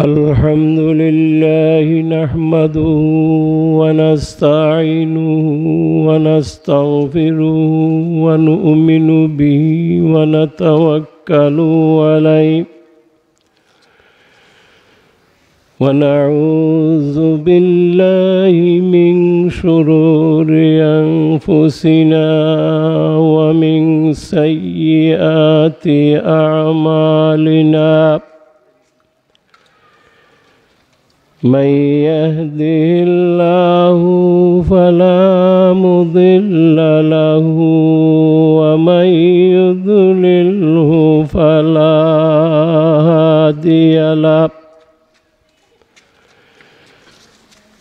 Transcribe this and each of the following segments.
الحمد لله نحمده ونستعينه ونستغفره ونؤمن به ونتوكل عليه ونعوذ بالله من شرور أنفسنا ومن سيئات أعمالنا من يهده الله فلا مضل له ومن يضلله فلا هادي له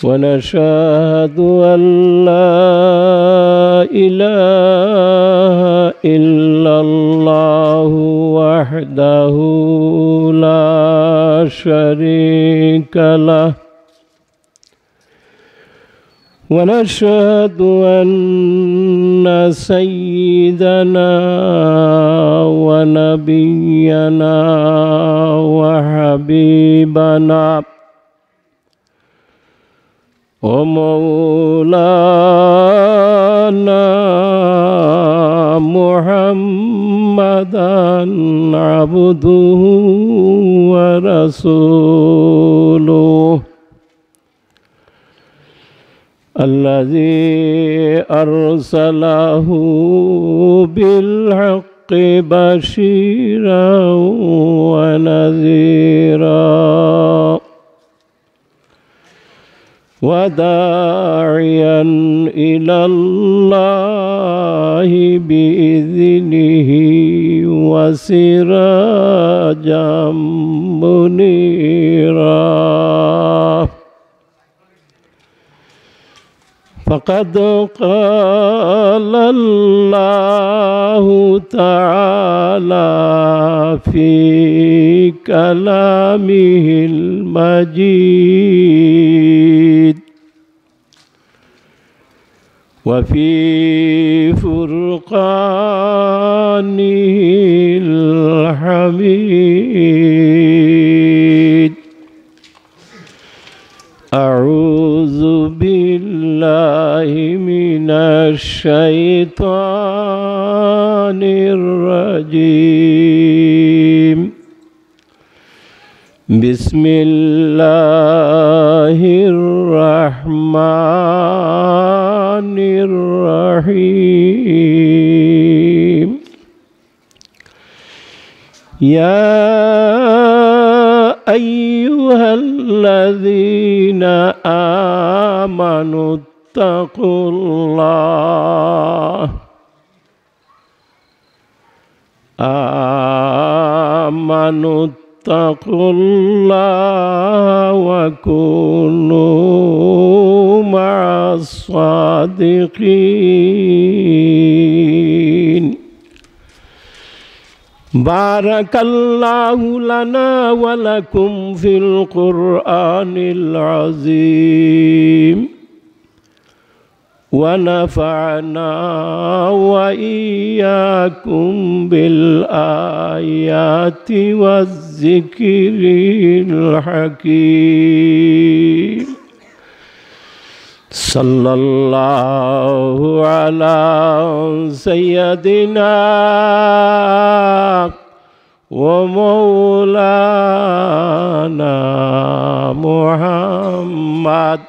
ونشهد أن لا إله إلا الله وحده لا شريك له ونشهد أن سيدنا ونبينا وحبيبنا ومولانا محمدا عبده ورسوله الذي أرسله بالحق بشيرا ونذيرا وداعيا إلى الله بإذنه وسراجا منيرا فقد قال الله تعالى في كلامه المجيد وفي فرقانه الحميد أعوذ بالله من الشيطان الرجيم بسم الله الرحمن الرحيم يا أيها الذين آمنوا اتقوا الله اتقوا الله وكونوا مع الصادقين بارك الله لنا ولكم في القرآن العظيم ونفعنا وإياكم بالآيات والذكر الحكيم صلى الله على سيدنا ومولانا محمد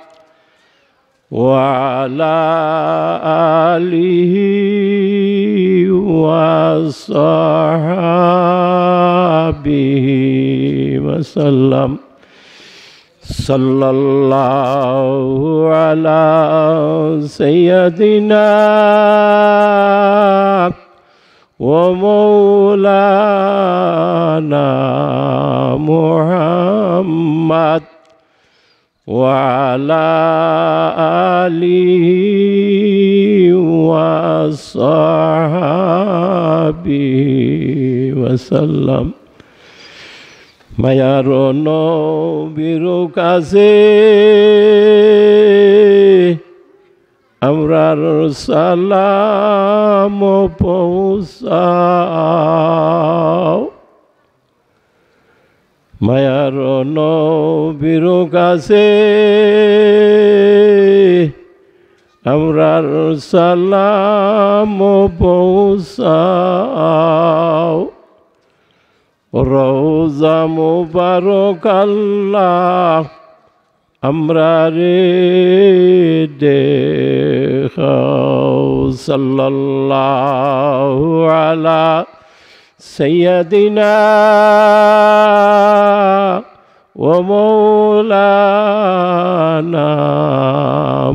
وعلى آله وصحبه وسلم صلى الله على سيدنا ومولانا محمد وعلى آله وصحبه وسلم মায়ার নবীর কাছে আমরার সালাম পৌঁছাও মায়ার নবীর কাছে আমরার সালাম পৌঁছাও। রওজা মুবারক আল্লাহ আমরা রে দেখাও। সাল্লাল্লাহু আলা সাইয়্যিদিনা ওয়া মাওলানা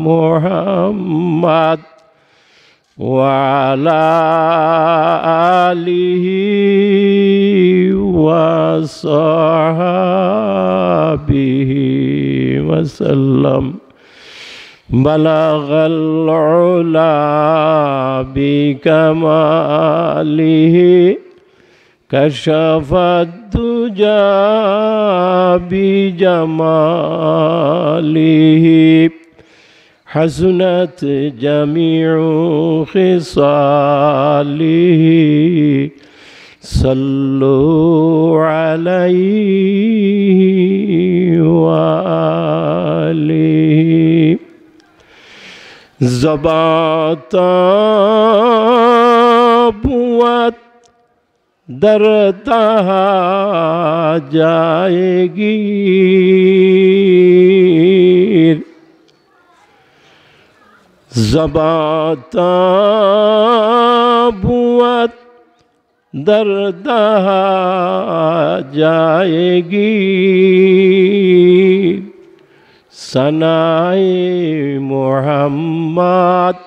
মুহাম্মদ ওয়া আলা আলিহি ওয়া সাহবিহি ওয়া সাল্লাম। বালাগাল উলা বিকামালিহি কাশাফাদ দুজা বিজামালিহি হাসনাত জামিউ খিসালিহি সাল্লু আলাইহি ওয়া আলিহি। ज़बाताबुअत दरता जाएगी। ज़बाताबुअत दरता जाएगी। सनाए मुहम्मद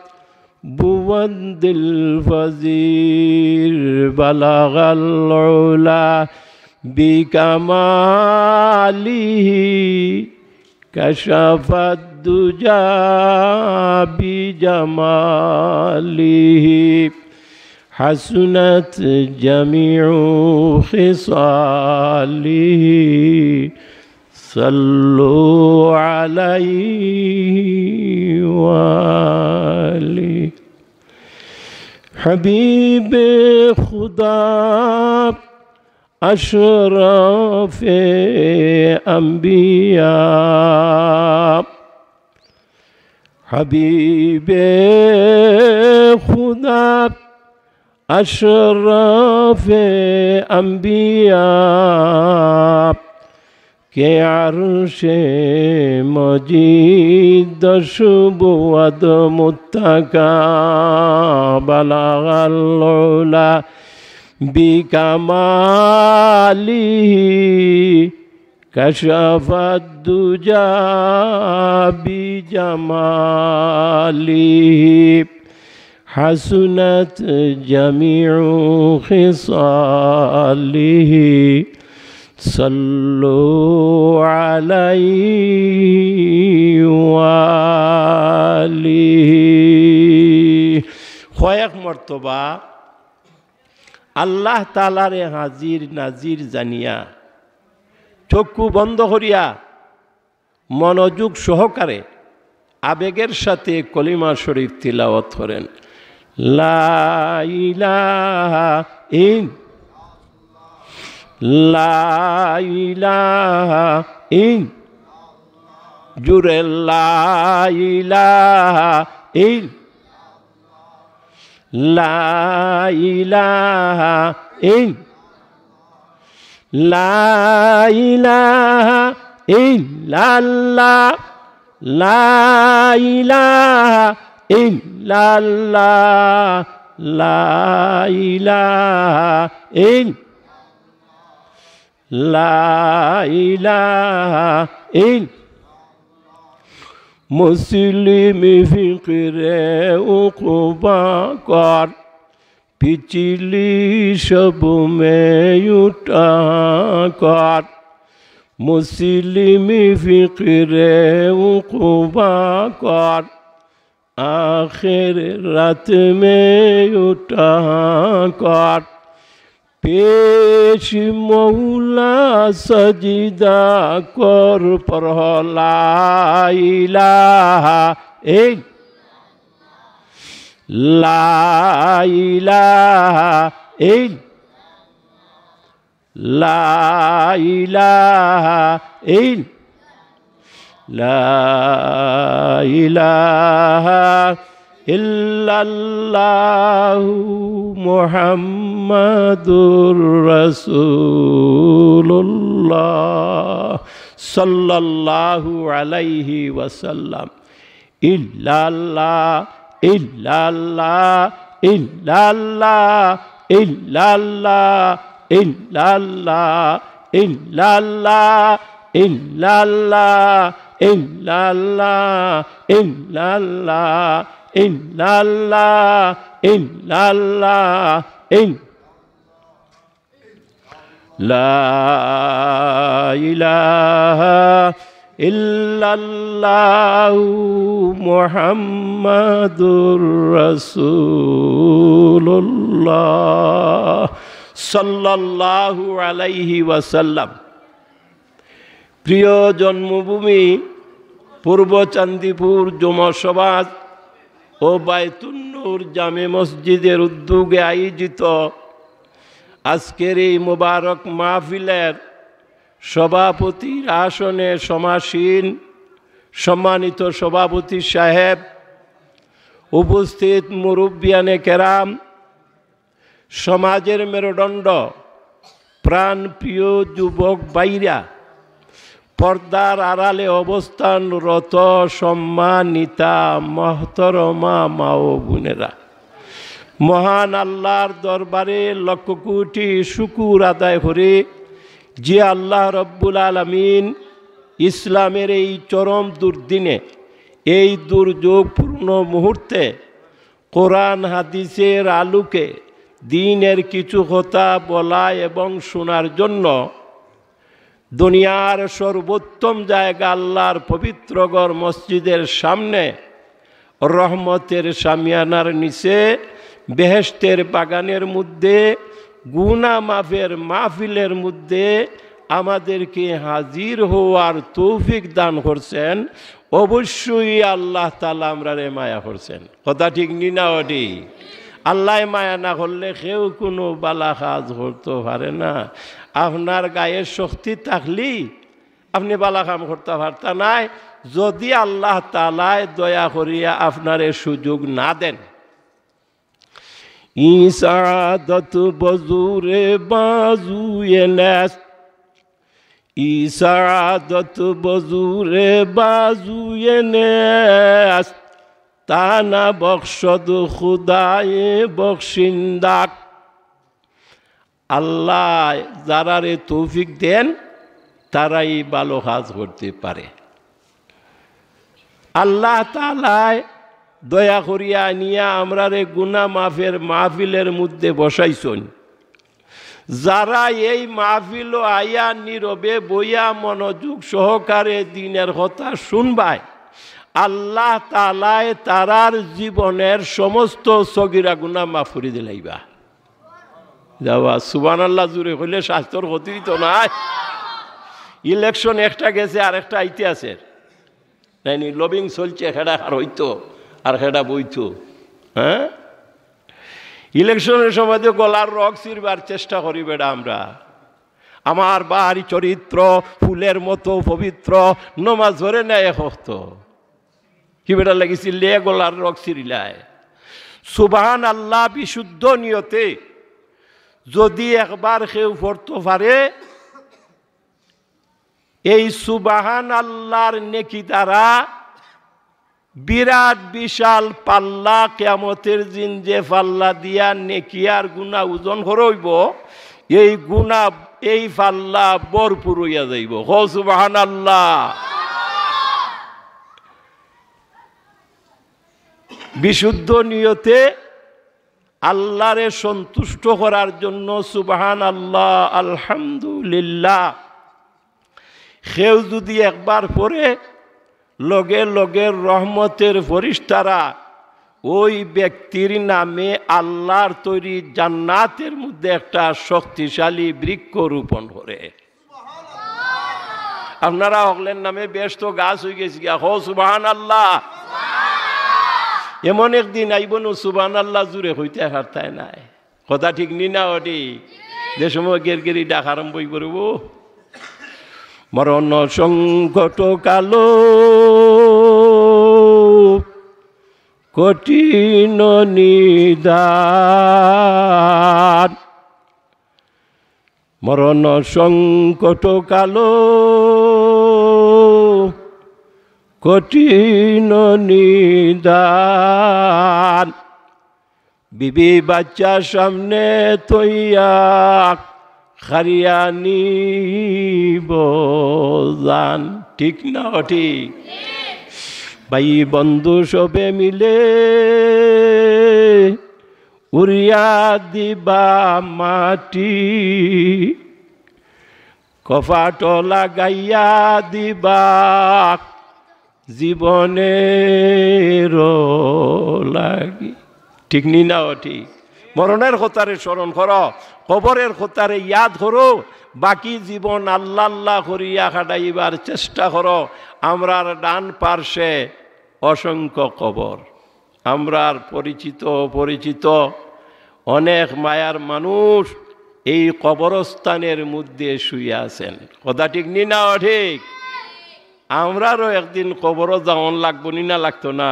बुवंदिल फजीर बलगल उला बिकमालिही कशफद दुजा बिजमालिही हसनत जमीउ खिसालिही सल्लु अलैहि वाली। हबीब खुदा अशरफे अंबिया हबीब खुदा अशरफे अंबिया के अर्शे मजीद शुबुअद मुत्तका बलगल उला बिकमालिही कशफद दुजा बिजमालिही हसनत जमीउ खिसालिही सल्लु अलैहि वालिहि। कয়েক মর্তবা আল্লাহ তাআলারে হাজির নাজির জানিয়া চক্ষু বন্ধ করিয়া মনোযোগ সহকারে আবেগের সাথে কলিমা শরীফ তিলাওয়াত করেন। লা ইলাহা ইল্লাল্লাহ লা ইলাহা ইল্লাল্লাহ জুরে লা ইলাহা ইল্লাল্লাহ লা ইলাহা ইল্লাল্লাহ লা ইলাহা ইল্লাল্লাহ লা ইলাহা ইল্লাল্লাহ লা ইলাহা ইল্লাল্লাহ লা ইলাহা ইল্লাল্লাহ। মুসলিম ফিকরে উকুবা কর পিচিলি সব মে উঠা কর মুসলিম ফিকরে উকুবা কর आखिर रात में उठा कर पेश मौला सजदा कर पर ला इलाहा ला इलाहा لا إله إلا لا إله إلا الله محمد رسول الله صلى الله عليه وسلم إلا الله إلا الله إلا الله إلا الله إلا الله إلا الله إلا الله إلا الله إلا الله إلا الله إلا الله لا إله إلا الله محمد رسول الله সাল্লাল্লাহু আলাইহি ওয়াসাল্লাম। প্রিয় জন্মভূমি পূর্ব চান্দিপুর জুমা সমাজ ও বায়তুন নূর জামে মসজিদের উদ্যোগে আয়োজিত আজকের এই মোবারক মাহফিলের সভাপতির আসনে সমাসীন সম্মানিত সভাপতি সাহেব, উপস্থিত মুরব্বিয়ানে কেরাম, সমাজের মেরুদণ্ড, প্রাণ প্রিয় যুবক ভাইরা, পর্দার আড়ালে অবস্থানরত সম্মানিতা মহতরমা মা ও বোনেরা, মহান আল্লাহর দরবারে লক্ষ কোটি শুকুর আদায় করে যে আল্লাহ রব্বুল আলামিন ইসলামের এই চরম দুর্দিনে, এই দুর্যোগপূর্ণ মুহূর্তে কোরআন হাদিসের আলোকে দ্বীনের কিছু কথা বলা এবং শোনার জন্য দুনিয়ার সর্বোত্তম জায়গা আল্লাহর পবিত্র ঘর মসজিদের সামনে রহমতের শামিয়ানার নিচে বেহেশতের বাগানের মধ্যে গুনাহ মাফের মাহফিলের মধ্যে আমাদেরকে হাজির হওয়ার তৌফিক দান করছেন। অবশ্যই আল্লাহ তাআলা আমরারে মায়া করছেন। কথা ঠিক নি না? ওটি আল্লাহ মায়া না করলে কেউ কোনো বালা কাজ করতে পারে না। আপনার গায়ে শক্তি থাকলেই আপনি বালা কাম করতে পারতা নাই, যদি আল্লাহ তাআলা দয়া করিয়া আপনারে সুযোগ না দেন। ইসাদত বজুরে বাজুয়ে নেস, ইসাদত বজুরে বাজুয়ে নেস, তানা বখশদ খুদায়ে বখশিন্দাক। আল্লাহ যারারে তৌফিক দেন তারাই ভালো কাজ করতে পারে। আল্লাহ তাআলা দয়া করিয়া নিয়া আমরারে গুনাহ মাফের মাহফিলের মধ্যে বসাইছেন। যারা এই মাহফিল আয়া নীরবে বইয়া মনোযোগ সহকারে দিনের কথা শুনবাই, আল্লাহ তাআলা তারার জীবনের সমস্ত সগীরা গুনাহ মাফ করে দিলাইবা। যাওয়া সুবহানাল্লাহ জুড়ে হইলে স্বাস্থ্যর ক্ষতি তো নাই। ইলেকশন একটা গেছে আর একটা আইতে আছে, নাইনি লবিং চলছে, হেডা আর হইতো আর হেডা বইতো। হ্যাঁ, ইলেকশনের সময় গলার রগ ছিঁড়বার চেষ্টা করি বেড়া আমরা। আমার বাড়ি চরিত্র ফুলের মতো পবিত্র, নমাজ ধরে নেয় হত কি বেটা লাগিছিল লে গলার রগ ছিঁড়িলায়। সুবহান আল্লাহ বিশুদ্ধ নিয়তে যদি একবার কেউ পড়তে পারে, এই সুবহান আল্লাহর নেকি দ্বারা বিরাট বিশাল পাল্লা, কিয়ামতের দিন যে পাল্লা দিয়া নেকি আর গুনাহ ওজন হইব, এই গুনাহ এই পাল্লা ভরপুর হইয়া যাইব। হো সুবহানাল্লাহ। বিশুদ্ধ নিয়তে আল্লাহরে সন্তুষ্ট করার জন্য সুবহানাল্লাহ আলহামদুলিল্লাহ কেউ যদি একবার পড়ে, লগে লগে রহমতের ফেরেশতারা ওই ব্যক্তির নামে আল্লাহর তৈরি জান্নাতের মধ্যে একটা শক্তিশালী বৃক্ষ রোপণ করে। আপনারা হকলের নামে বেশ তো গাছ হয়ে গেছে গিয়া। হো সুবহানাল্লাহ। এমন একদিন আইব না সুবহানাল্লাহ জুড়ে হইতে হারতায় নাই। কথা ঠিক নি না? ওটি যে সময় গেরগেরি ডাক আরম্ভই করব মরণ সংকট কালো কঠিন নিদান মরণ সংকট কালো কঠিন নিদান বিবি বাচ্চা সামনে তৈয়া খারিয়ানি বজান ঠিক না ঠিক ভাই বন্ধু সবে মিলে উড়িয়া দিবা মাটি কপাট লাগাইয়া দিবা জীবনের লাগি ঠিক নি না ঠিক মরণের কথারে স্মরণ করো কবরের কথারে ইয়াদ করো বাকি জীবন আল্লাহ আল্লাহ করিয়া কাটাইবার চেষ্টা করো আমরার ডান পার্শ্বে অসংখ্য কবর আমরার পরিচিত অনেক মায়ার মানুষ এই কবরস্থানের মধ্যে শুয়ে আছেন কথা ঠিক নি না ঠিক আমরারও একদিন কবরও যাওয়ান লাগবো নি না লাগতো না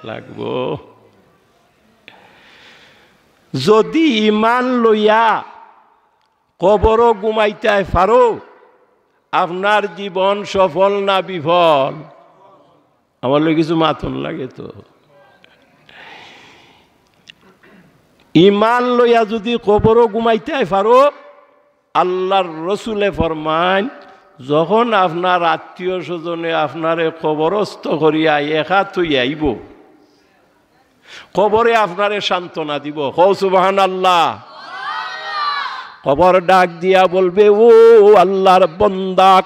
লাগবো যদি ইমান লইয়া কবরও ঘুমাইতে পারো আপনার জীবন সফল না বিফল আমার লোক কিছু মাথন লাগে তো ইমান লইয়া যদি কবরও ঘুমাইতে পারো আল্লাহর রসুলে ফরমান যখন আপনার আত্মীয় স্বজনে আপনারে কবরস্থ করিয়া একা তুই আইব কবরে আপনারে সান্ত্বনা দিব কও সুবহানাল্লাহ কবর ডাক দিয়া বলবে ও আল্লাহর বান্দা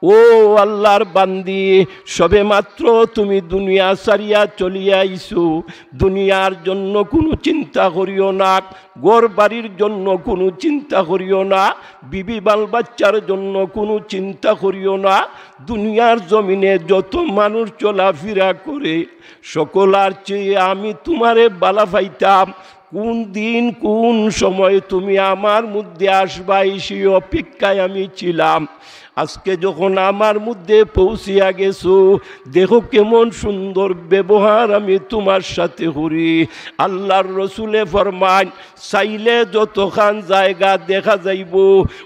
ও আল্লাহর বান্দি সবে মাত্র তুমি দুনিয়া ছাড়িয়া চলিয়া আইছো দুনিয়ার জন্য কোনো চিন্তা করিও না ঘর বাড়ির জন্য কোনো চিন্তা করিও না বিবি বাল বাচ্চার জন্য কোনো চিন্তা করিও না দুনিয়ার জমিনে যত মানুষ চলাফেরা করে সকলার চেয়ে আমি তোমারে বালা পাইতাম কোন দিন কোন সময় তুমি আমার মধ্যে আসবা সেই অপেক্ষায় আমি ছিলাম আজকে যখন আমার মধ্যে পৌঁছিয়া গেছো দেখো কেমন সুন্দর ব্যবহার আমি তোমার সাথে করি আল্লাহর রসুলে ফরমান চাইলে যতখান জায়গা দেখা যাইব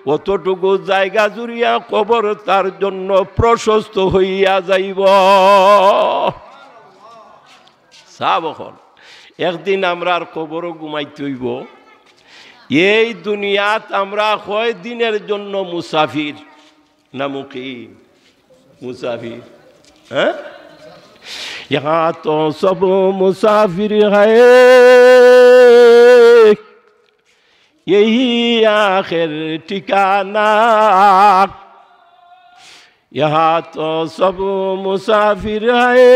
অতটুকু জায়গা জুড়িয়া কবর তার জন্য প্রশস্ত হইয়া যাইব সাবখন একদিন আমরা আর কবরও ঘুমাইতে হইব এই দুনিয়াত আমরা কয় দিনের জন্য মুসাফির না মুকিম মুসাফির হ্যাঁ यहाँ तो सब मुसाफिर है यही आखिर ठिकाना यहाँ तो सब मुसाफिर है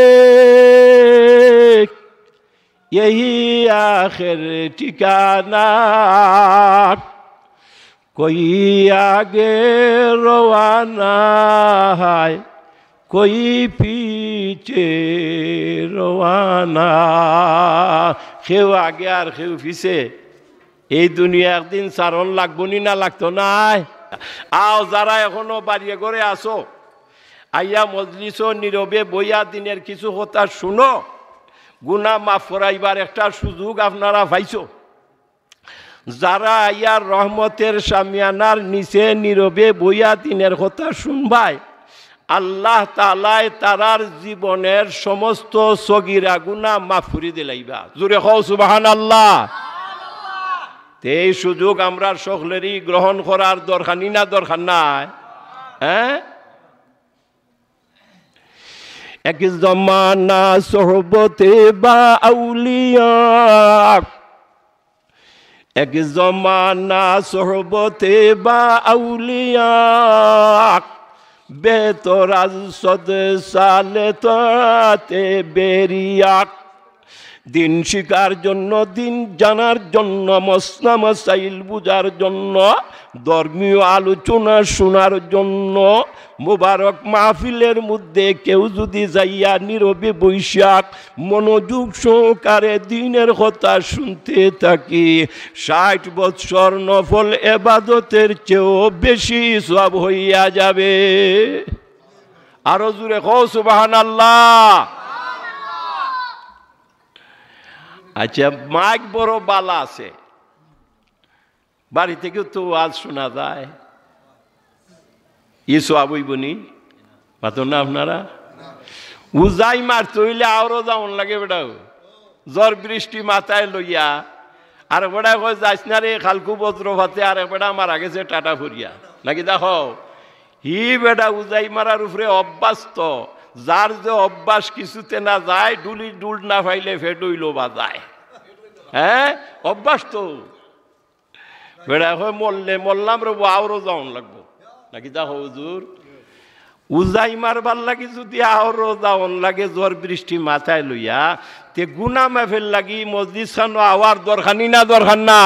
यही आखिर ठिकाना कोई आगे रवाना है कोई पीछे रवाना केउ आगे और केउ पीछे এই দুনিয়া একদিন সারণ লাগবো নি না লাগতো না আও যারা এখনো বাড়িয়ে ঘরে আসো আইয়া মজলিস নীরবে বইয়া দিনের কিছু কথা শুনো গুনাহ মাফ করাইবার একটা সুযোগ আপনারা পাইছো যারা আইয়ার রহমতের সামিয়ানার নিচে নীরবে বইয়া দিনের কথা শুনবাই আল্লাহ তাআলাই তারার জীবনের সমস্ত সগীরা গুনাহ মাফ করে দিলাইবা জোরে কও সুবহানাল্লাহ এই সুযোগ আমরা সকলেরই গ্রহণ করার দরকার নি না দরকার নাই হ্যাঁ এক জমানা সোহবতে বা আউলিয়া এক জমানা সোহবতে বা আউলিয়া বেতরাজ সদ সালে তাতে বেরিয়া দিন শিকার জন্য, দিন জানার জন্য, মসলা মাসাইল বুঝার জন্য, ধর্মীয় আলোচনা শোনার জন্য মুবারক মাহফিলের মধ্যে কেউ যদি যাইয়া নীরবে বৈশাখ মনোযোগ সহকারে দিনের কথা শুনতে থাকি, 60 বৎসর নফল এবাদতের চেয়েও বেশি সওয়াব হইয়া যাবে। আরো জোরে কও সুবহানাল্লাহ। আচ্ছা, মাইক বড় বালা আছে, বাড়ি থেকেও তো ওয়াজ শোনা যায়, ই সওয়াব হইবনি? পাতো না আপনারা? উজাই মারতে হইলে আরো যেমন লাগে বেটাও, ঝড় বৃষ্টি মাথায় লইয়া, আর বেটা কয় যাইস না রে খালকু বজ্রপাতে, আর বেটা মারা গেছে টাটা ফুরিয়া, নাকি দেখো হি বেটা উজাই মারার উপরে অভ্যাস। তো যার যে অভ্যাস কিছুতে না যায়, ডুলি ডুল না পাইলে ফেট হইল বা যায়, হ্যাঁ অভ্যাস তো। বেড়া হয় মরলে মরলাম রে, আরো যাওন লাগবো, নাকি দেখো হুজুর? উজাই মারবার লাগে যদি আরো যাওন লাগে ঝড় বৃষ্টি মাথায় লইয়া, তে গুনা মাফের লাগি মসজিদ খানো আওয়ার দরখানি না দরকার না?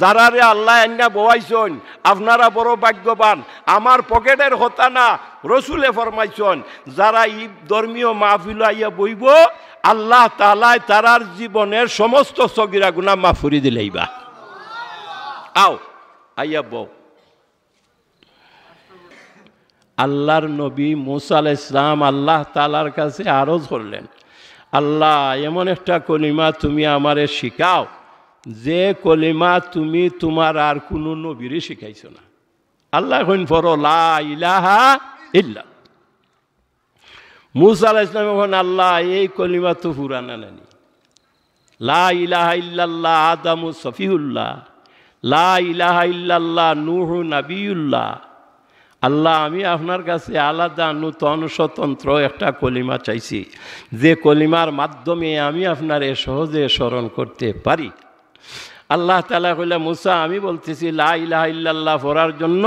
যারা রে আল্লাহ এন্না বয়াইছন আপনারা বড় ভাগ্যবান। আমার পকেটের হতা না, রসুলে ফরমাইছন যারা ই ধর্মীয় মাহফিল আইয়া বইব, আল্লাহ তাআলা তারার জীবনের সমস্ত সগীরা গুনাহ মাফ করে দিলেইবা। আও আইয়া বউ। আল্লাহর নবী মুসা আলাইহিস সালাম আল্লাহ তাআলার কাছে আরজ করলেন, আল্লাহ এমন একটা কলিমা তুমি আমারে শিখাও যে কলিমা তুমি তোমার আর কোনো নবীরে শিখাইছো না। আল্লাহ কইন ফর লা ইলাহা ইল্লা। মুসা আলাইহিস সালাম বলেন, আল্লাহ এই কলিমা তো পুরানা নানি, লা ইলাহা ইল্লাল্লাহ আদামু সফিউল্লাহ, লা ইলাহা ইল্লাল্লাহ নূহু নবিউল্লাহ। আল্লাহ আমি আপনার কাছে আলাদা নূতন স্বতন্ত্র একটা কলিমা চাইছি, যে কলিমার মাধ্যমে আমি আপনারে সহজে স্মরণ করতে পারি। আল্লাহ তাআলা কইলা, মুসা আমি বলতেছি লা ইলাহা ইল্লাল্লাহ পড়ার জন্য,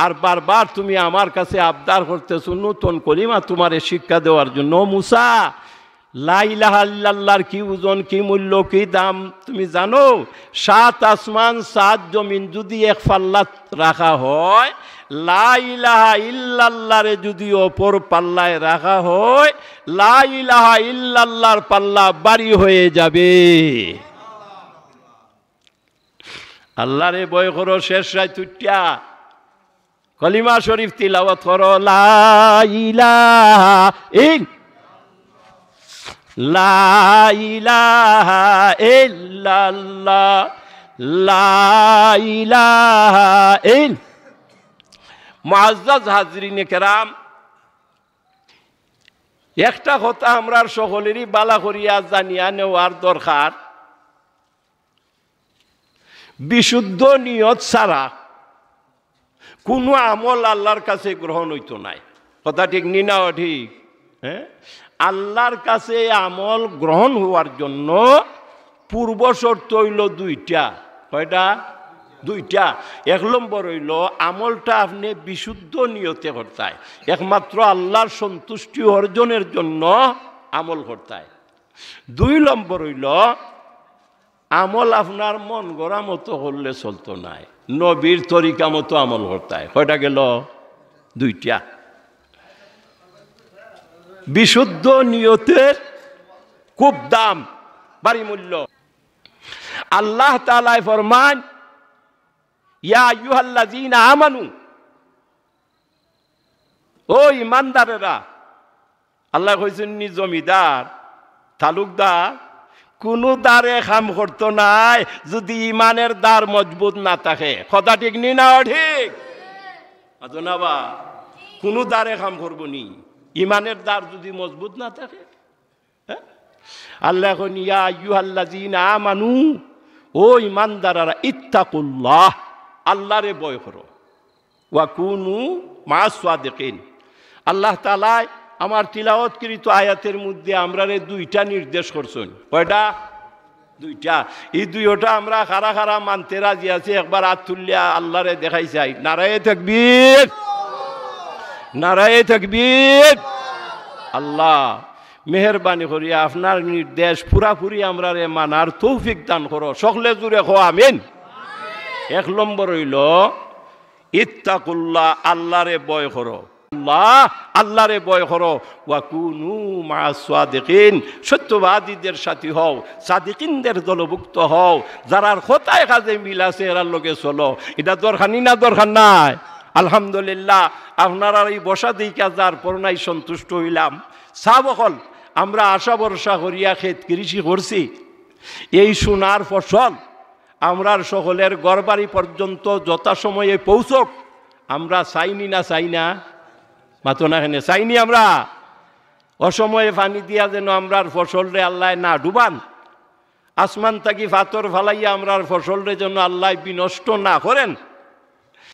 আর বারবার তুমি আমার কাছে আবদার করতেছো নূতন কলিমা তোমারে শিক্ষা দেওয়ার জন্য। মুসা লা ইলাহা ইল্লাল্লাহর কি ওজন, কি মূল্য, কি দাম তুমি জানো? 7 আসমান 7 জমিন যদি এক পাল্লাত রাখা হয়, লা ইলাহা ইল্লাল্লাহরে যদি অপর পাল্লায় রাখা হয়, লা ইলাহা ইল্লাল্লাহর পাল্লা ভারী হয়ে যাবে। আল্লাহরে ভয় করো, শেষ রাত উঠিয়া কলিমা শরীফ তিলাওয়াত করো, লা ইলাহা লা ইলাহা ইল্লাল্লাহ, লা ইলাহা ইল্লাল্লাহ। মুআজ্জাজ হাজরিনে কেরাম, একটা কথা আমরা সকলেরই বালা করিয়া জানিয়া নেওয়ার দরকার, বিশুদ্ধ নিয়ত ছাড়া কোনো আমল আল্লাহর কাছে গ্রহণ হইতো নাই। কথা ঠিক নি না? ঠিক, হ্যাঁ। আল্লাহর কাছে আমল গ্রহণ হওয়ার জন্য পূর্ব শর্ত হইল 2টা। কয়টা? 2টা। 1 নম্বর হইল আমলটা আপনি বিশুদ্ধ নিয়তে করতে, একমাত্র আল্লাহর সন্তুষ্টি অর্জনের জন্য আমল করতে। 2 নম্বর হইল আমল আপনার মন গড়া মতো করলে চলতো নাই, নবীর তরিকা মতো আমল করতে। কয়টা গেল? 2টা। বিশুদ্ধ নিয়তের খুব দাম, ভারী মূল্য। আল্লাহ তাআলা ফরমান, ইয়া আইয়ুহাল্লাযীনা আমানু, ও ইমানদারেরা। আল্লাহ কইছেন নি জমিদার তালুকদার কোনো দ্বারে কাম করতো নাই যদি ইমানের দ্বার মজবুত না থাকে। কথা ঠিক নি না? ঠিক আতো না বা? কোনো দ্বারে কাম করবো নি ইমানের দ্বার যদি মজবুত না থাকে। হ্যাঁ, আল্লাহ এখন ইয়া আইয়ুহাল্লাযীনা আমানু, ও ইমানদাররা, ইত্তাকুল্লাহ, আল্লাহরে ভয় করো, ওয়া কুনু মা'আস সাদিকিন। আল্লাহ তাআলা আমার তিলাওয়াতকৃত আয়াতের মধ্যে আমরারে 2টা নির্দেশ করছেন। কয়টা? 2টা। এই 2টা আমরা খারা খারা মানতে রাজি আছি। একবার হাত তুলিয়া আল্লাহরে দেখাই চাই। নারায়ে তাকবীর, নারায়ে তাকবীর। আল্লাহ মেহরবানি করিয়া আপনার নির্দেশ পুরাপুরি আমরা রে মানার তৌফিক দান করো। সকলে জুড়ে খো আমিন। 1 নম্বর হইল ইত্তাকুল্লাহ, আল্লাহরে ভয় করো। আল্লাহরে ভয় করো। ওয়াকুনু মা'আস সাদিকিন, সত্যবাদীদের সাথী হও, সাদিকিনদের দলভুক্ত হও, যারার কথায় কাজে মিল আছে এরার লগে চলো। এটা দরকারি না দরকার নাই? আলহামদুলিল্লাহ, আপনারা এই বসা দিকা যার পরনাই সন্তুষ্ট হইলাম। সাবকল আমরা আশা ভরসা করিয়া ক্ষেত কৃষি করছি, এই সোনার ফসল আমরার সকলের ঘরবাড়ি পর্যন্ত যথাসময়ে পৌঁছক আমরা চাইনি না? চাই না? মাতো না হেনে চাইনি? আমরা অসময়ে পানি দিয়া যেন আমরার ফসলরে আল্লাহ না ডুবান, আসমান থাকি ফাতর ফালাইয়া আমরার ফসলরে যেন আল্লাহ বিনষ্ট না করেন।